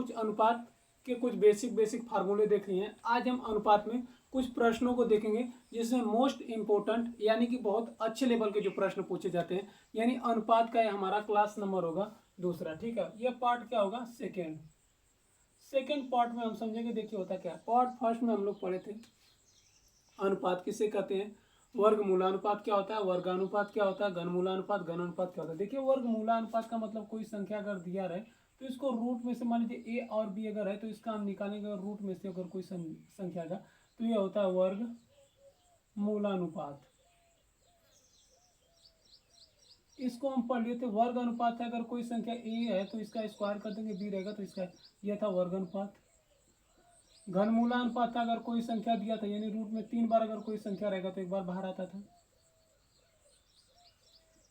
कुछ अनुपात के कुछ बेसिक फार्मूले देख लिए हैं। आज हम अनुपात में कुछ प्रश्नों को देखेंगे जिसमें मोस्ट इम्पोर्टेंट यानी कि बहुत अच्छे लेवल के जो प्रश्न पूछे जाते हैं, यानी अनुपात का हमारा क्लास नंबर होगा दूसरा। ठीक है, यह पार्ट क्या होगा? सेकेंड पार्ट में हम समझेंगे। देखिए होता क्या है, पार्ट फर्स्ट में हम लोग पढ़े थे अनुपात किसे कहते हैं, वर्गमूलानुपात क्या होता है, वर्गानुपात क्या होता है, घनमूलानुपात, घनानुपात क्या होता है। देखिए वर्गमूलानुपात का मतलब कोई संख्या अगर दिया रहे तो इसको रूट में से, मान लीजिए ए और बी अगर है तो इसका हम निकालेंगे रूट में से अगर कोई संख्या का, तो यह होता है वर्गमूलानुपात। इसको हम पढ़ लिए थे। वर्ग अनुपात है, अगर कोई संख्या ए है तो इसका स्क्वायर कर देंगे, बी रहेगा तो इसका, यह था वर्ग अनुपात। घनमूलानुपात था, अगर कोई संख्या दिया था यानी रूट में 3 बार अगर कोई संख्या रहेगा तो एक बार बाहर आता था,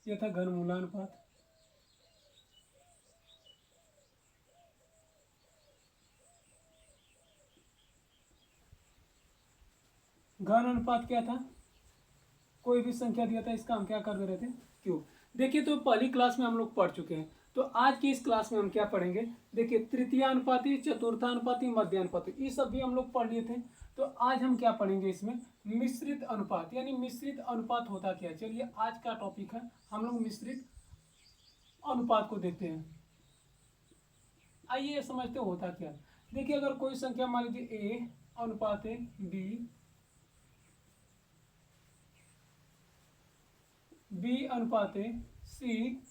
यह था घनमूलानुपात। घन अनुपात क्या था? कोई भी संख्या दिया था इसका हम क्या कर दे रहे थे? क्यूब। देखिए तो पहली क्लास में हम लोग पढ़ चुके हैं, तो आज की इस क्लास में हम क्या पढ़ेंगे? देखिए तृतीयानुपाती, चतुर्थानुपाती, मध्यानुपाती, ये सब भी हम लोग पढ़ लिए थे। तो आज हम क्या पढ़ेंगे इसमें? मिश्रित अनुपात। यानी मिश्रित अनुपात होता क्या है, चलिए आज का टॉपिक है, हम लोग मिश्रित अनुपात को देखते हैं। आइए समझते होता क्या। देखिए अगर कोई संख्या मान लीजिए ए अनुपात है बी, बी अनुपात है सी,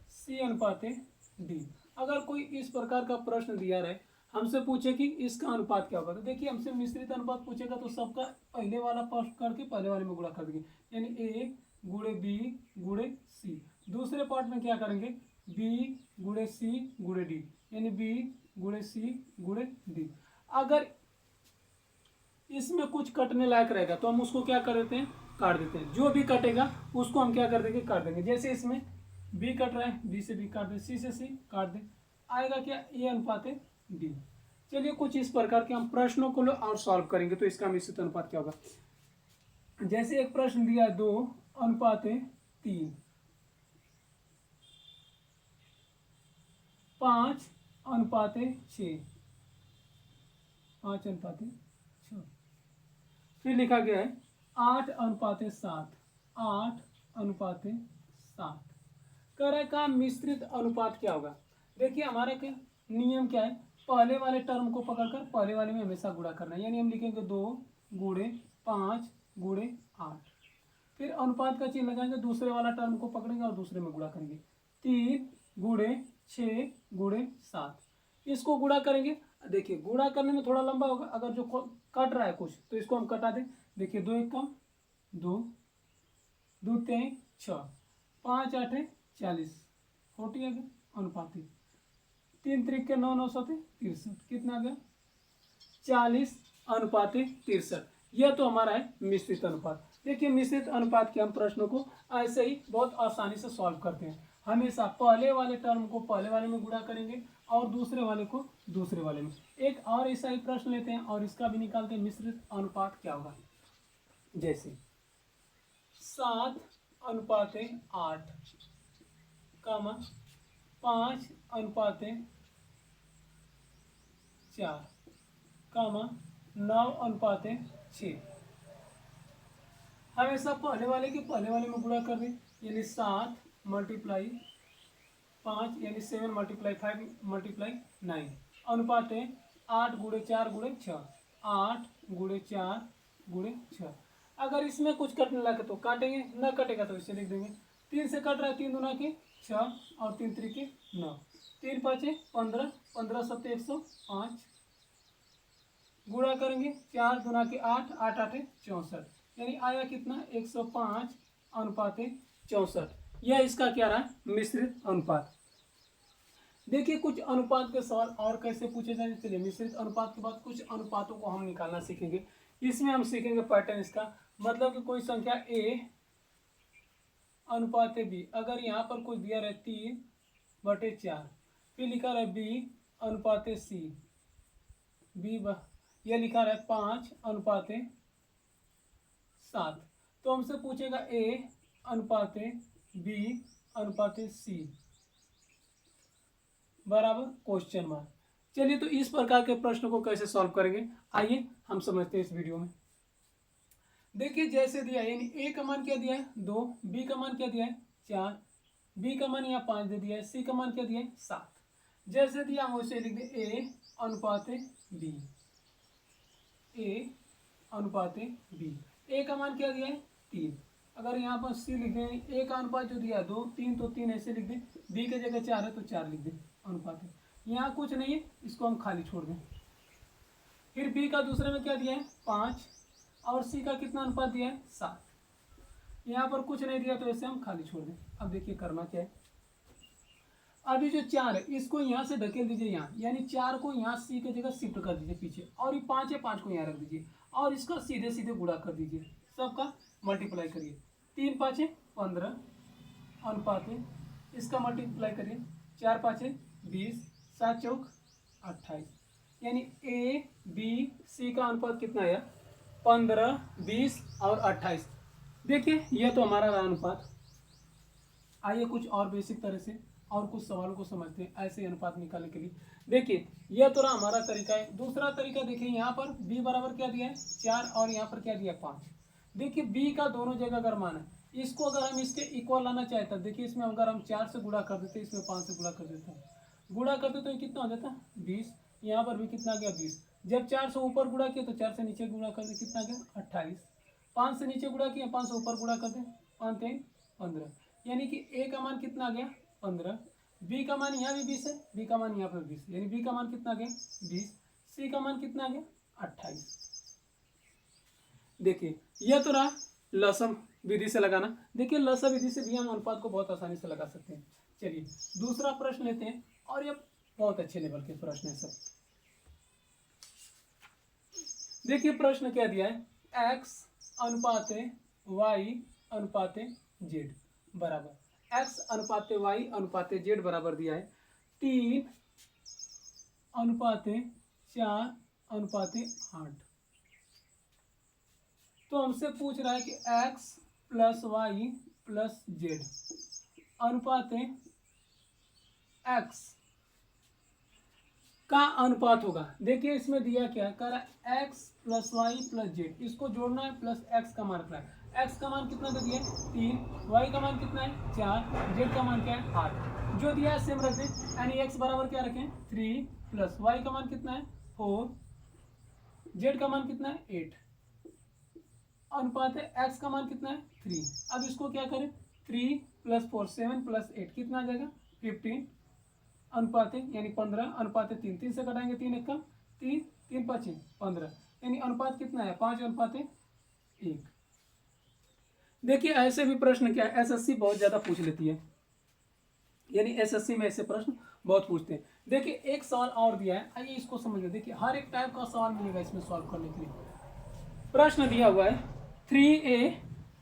सी अनुपात है डी। अगर कोई इस प्रकार का प्रश्न दिया रहे, हमसे पूछे कि इसका अनुपात क्या होगा, तो देखिए हमसे मिश्रित अनुपात पूछेगा तो सबका पहले वाला पार्ट करके पहले वाले में गुणा कर देंगे, यानी ए गुणे बी गुणे सी। दूसरे पार्ट में क्या करेंगे? बी गुणे सी गुणे डी, यानी बी गुणे सी गुणे डी। अगर इसमें कुछ कटने लायक रहेगा तो हम उसको क्या कर देते हैं? काट देते हैं। जो भी कटेगा उसको हम क्या कर देंगे? काट देंगे। जैसे इसमें बी कट रहा है, बी से बी काट दे, सी से सी काट दे, आएगा क्या? ए अनुपात है डी। चलिए कुछ इस प्रकार के हम प्रश्नों को और सॉल्व करेंगे तो इसका मिश्रित अनुपात क्या होगा। जैसे एक प्रश्न दिया 2 अनुपात है 3, 5 अनुपात है 6, 5 अनुपात है 6। फिर लिखा गया है 8 अनुपात 7, 8 अनुपात 7। कह रहा है का मिश्रित अनुपात क्या होगा। देखिए हमारा क्या नियम क्या है, पहले वाले टर्म को पकड़कर पहले वाले में हमेशा गुणा करना है, यानी हम लिखेंगे 2 गुणे 5 गुणे 8। फिर अनुपात का चिन्ह लगाएंगे, दूसरे वाला टर्म को पकड़ेंगे और दूसरे में गुणा करेंगे, 3 गुणे 6 गुणे 7। इसको गुणा करेंगे। देखिए गुणा करने में थोड़ा लंबा होगा, अगर जो कट रहा है कुछ तो इसको हम कटा दें। देखिए 2 1 कम 2, 2 3 6, 5 8 40, 40 आ गया अनुपाती, 3 3 के 9 9 7 63, कितना आ गया? 40 अनुपात 63। यह तो हमारा है मिश्रित अनुपात। देखिए मिश्रित अनुपात के हम प्रश्नों को ऐसे ही बहुत आसानी से सॉल्व करते हैं। हमेशा पहले वाले टर्म को पहले वाले में गुणा करेंगे और दूसरे वाले को दूसरे वाले में। एक और ऐसा ही प्रश्न लेते हैं और इसका भी निकालते हैं, मिश्रित अनुपात क्या होगा। जैसे 7 अनुपात 8, 5 अनुपात 4, 9 अनुपात 6। हमेशा पहले वाले के पहले वाले में गुणा कर दें, यानी 7 मल्टीप्लाई 5 यानी 7 मल्टीप्लाई 5 मल्टीप्लाई 9, अनुपात 8 गुणे 4 गुणे 6, 8 गुणे 4 गुणे 6। अगर इसमें कुछ कटने लगे तो काटेंगे, न कटेगा तो इसे लिख देंगे। 3 से कट रहा है, 3 दूना के 6 और 3 3 9, 3 5 15, 15 7 105। गुणा करेंगे 4 दूना के 8, 8 8 64, यानी आया कितना? 105 अनुपात 64। यह इसका क्या रहा? मिश्रित अनुपात। देखिए कुछ अनुपात के सवाल और कैसे पूछे जाएंगे। चलिए मिश्रित अनुपात के बाद कुछ अनुपातों को हम निकालना सीखेंगे। इसमें हम सीखेंगे पैटर्न इसका, मतलब कि कोई संख्या ए अनुपात बी, अगर यहाँ पर कुछ दिया रहे 3/4, फिर लिखा रहे बी अनुपात सी, बी यह लिखा रहा है 5 अनुपात 7, तो हमसे पूछेगा ए अनुपात बी अनुपात सी। बराबर क्वेश्चन मार्क। चलिए तो इस प्रकार के प्रश्न को कैसे सॉल्व करेंगे, आइए हम समझते हैं इस वीडियो में। देखिए जैसे दिया है, यानी ए का मान क्या दिया है 2, बी का मान क्या दिया है 4, बी का मान यहाँ 5 दे दिया है, सी का मान क्या दिया है 7। जैसे दिया हम वैसे लिख दें ए अनुपात बी, ए अनुपात बी। ए का मान क्या दिया है 3, अगर यहाँ पर सी लिख दें, ए का अनुपात जो दिया है 2, 3 तो 3 ऐसे लिख दें, बी की जगह 4 है तो 4 लिख दें अनुपात। यहाँ कुछ नहीं है, इसको हम खाली छोड़ दें। फिर बी का दूसरे में क्या दिया है 5, और सी का कितना अनुपात दिया है 7। यहाँ पर कुछ नहीं दिया तो ऐसे हम खाली छोड़ दें। अब देखिए करना क्या है, अभी जो 4 है इसको यहाँ से धकेल दीजिए यहाँ, यानी 4 को यहाँ सी की जगह शिफ्ट कर दीजिए पीछे, और ये 5 है 5 को यहाँ रख दीजिए, और इसका सीधे सीधे गुणा कर दीजिए, सबका मल्टीप्लाई करिए। 3 5 15 अनुपात है, इसका मल्टीप्लाई करिए, 4 5 20, 7 चौक 28, यानी ए बी सी का अनुपात कितना है 15 20 और 28। देखिए यह तो हमारा रहा अनुपात। आइए कुछ और बेसिक तरह से और कुछ सवालों को समझते हैं ऐसे अनुपात निकालने के लिए। देखिए यह तो रहा हमारा तरीका है। दूसरा तरीका देखिए, यहाँ पर b बराबर क्या दिया है 4 और यहाँ पर क्या दिया है 5। देखिए b का दोनों जगह अगर मान है, इसको अगर हम इसके इक्वल लाना चाहते हैं, देखिए इसमें अगर हम 4 से गुणा कर देते, इसमें 5 से गुणा कर देते हैं, गुणा करते तो ये कितना हो जाता है 20, यहाँ पर भी कितना गया 20। जब 4 से ऊपर गुणा किया तो 4 से नीचे गुणा कर दे, कितना गया 28। 5 से नीचे गुणा किया, 5 से ऊपर गुणा कर दे, 5 3 15, यानी कि ए का मान कितना गया 15, बी का मान यहाँ भी 20 है, बी का मान यहाँ पर 20, यानी बी का मान कितना गया 20, सी का मान कितना गया 28। देखिए यह तो रहा लसम विधि से लगाना। देखिए लसम विधि से भी हम अनुपात को बहुत आसानी से लगा सकते हैं। चलिए दूसरा प्रश्न लेते हैं, और ये बहुत अच्छे लेवल के प्रश्न है सब। देखिए प्रश्न क्या दिया है, x अनुपात y अनुपात z बराबर, x अनुपात y अनुपात z बराबर दिया है 3 अनुपात 4 अनुपात 8। तो हमसे पूछ रहा है कि x plus y plus z अनुपात x का अनुपात होगा। देखिए इसमें दिया क्या कह रहा है x plus y plus z, इसको जोड़ना है प्लस x का मान रखना है। x का मान कितना दे दिया 3, y का मान कितना है 4, z का मान क्या है 8। जो दिया है सेम रख दें, यानी x बराबर क्या रखें 3 प्लस y का मान कितना है 4, z का मान कितना है 8, अनुपात है x का मान कितना है 3। अब इसको क्या करें 3 प्लस 4 7 प्लस 8 कितना आ जाएगा 15 अनुपात यानी 15 अनुपात 3, 3 से कटाएंगे 3 1 का 3 3 5 15, यानी अनुपात कितना है 5 अनुपात 1। देखिए ऐसे भी प्रश्न क्या है एसएससी बहुत ज्यादा पूछ लेती है, यानी एसएससी में ऐसे प्रश्न बहुत पूछते हैं। देखिए एक सवाल और दिया है, आइए इसको समझिए। देखिए हर एक टाइप का सवाल मिलेगा इसमें सॉल्व करने के लिए। प्रश्न दिया हुआ है 3a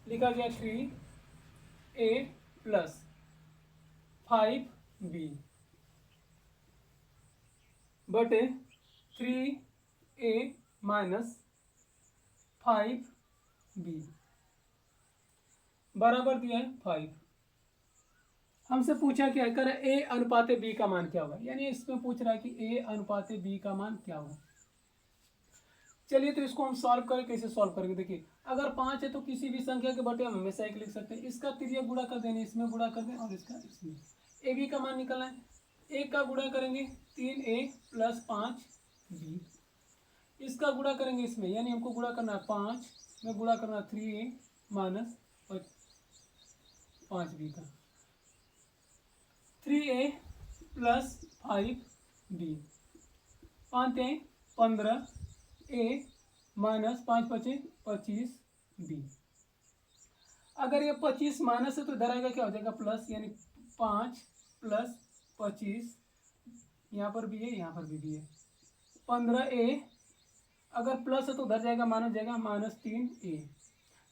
लिखा गया 3a प्लस 5b बटे 3a माइनस 5b बराबर दिया है 5। हमसे पूछा क्या कर a अनुपात b का मान क्या होगा, यानी इसमें पूछ रहा है कि a अनुपात b का मान क्या होगा। चलिए तो इसको हम सॉल्व करें, कैसे सॉल्व करेंगे। देखिए अगर 5 है तो किसी भी संख्या के बटे हम हमेशा एक लिख सकते हैं, इसका तिर्यक गुणा कर देंगे, इसमें गुणा कर दें और इसका इसमें। ए बी का मान निकलना है, एक का गुणा करेंगे 3a प्लस 5b, इसका गुणा करेंगे इसमें, यानी हमको गुणा करना है 5 में गुणा करना है 3a माइनस 5b का, 3a plus 5b 5 15 a minus 5 5 25b। अगर ये 25 माइनस है तो इधर आएगा क्या हो जाएगा प्लस, यानी 5 प्लस 25, यहाँ पर भी है यहाँ पर भी है 15a, अगर प्लस है तो उधर जाएगा माइनस जाएगा माइनस 3a।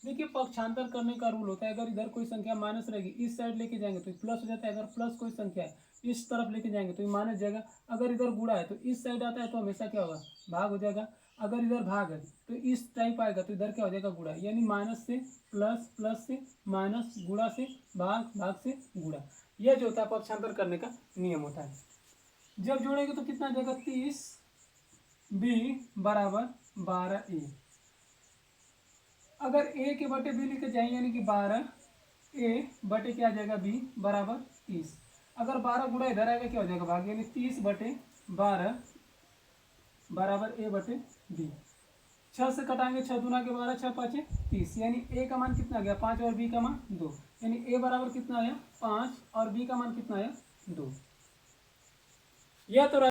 देखिए पक्षांतर करने का रूल होता है, अगर इधर कोई संख्या माइनस रहेगी इस साइड लेके जाएंगे तो प्लस हो जाता है, अगर प्लस कोई संख्या है इस तरफ लेके जाएंगे तो ये माइनस जाएगा, अगर इधर गुणा है तो इस साइड आता है तो हमेशा क्या होगा भाग हो जाएगा, अगर इधर भाग है तो इस टाइप आएगा तो इधर क्या हो जाएगा गुणा, यानी माइनस से प्लस प्लस से माइनस गुणा से भाग भाग से गुणा, यह जो होता है पक्षांतर करने का नियम होता है। जब जोड़ेंगे तो कितना आ जाएगा 30 बी बराबर 12 ए। अगर ए के बटे बी लेके जाएंगे यानी कि 12 ए बटे क्या आ जाएगा बी बराबर 30। अगर 12 गुणा इधर आएगा क्या हो जाएगा भाग, यानी 30 बटे 12 बराबर ए बटे बी। 6 से कटाएंगे, 6 दूना के 12, 6 पाँचे 30, यानी ए का मान कितना गया 5 और बी का मान 2, यानी ए बराबर कितना आया 5 और बी का मान कितना आया 2। यह तो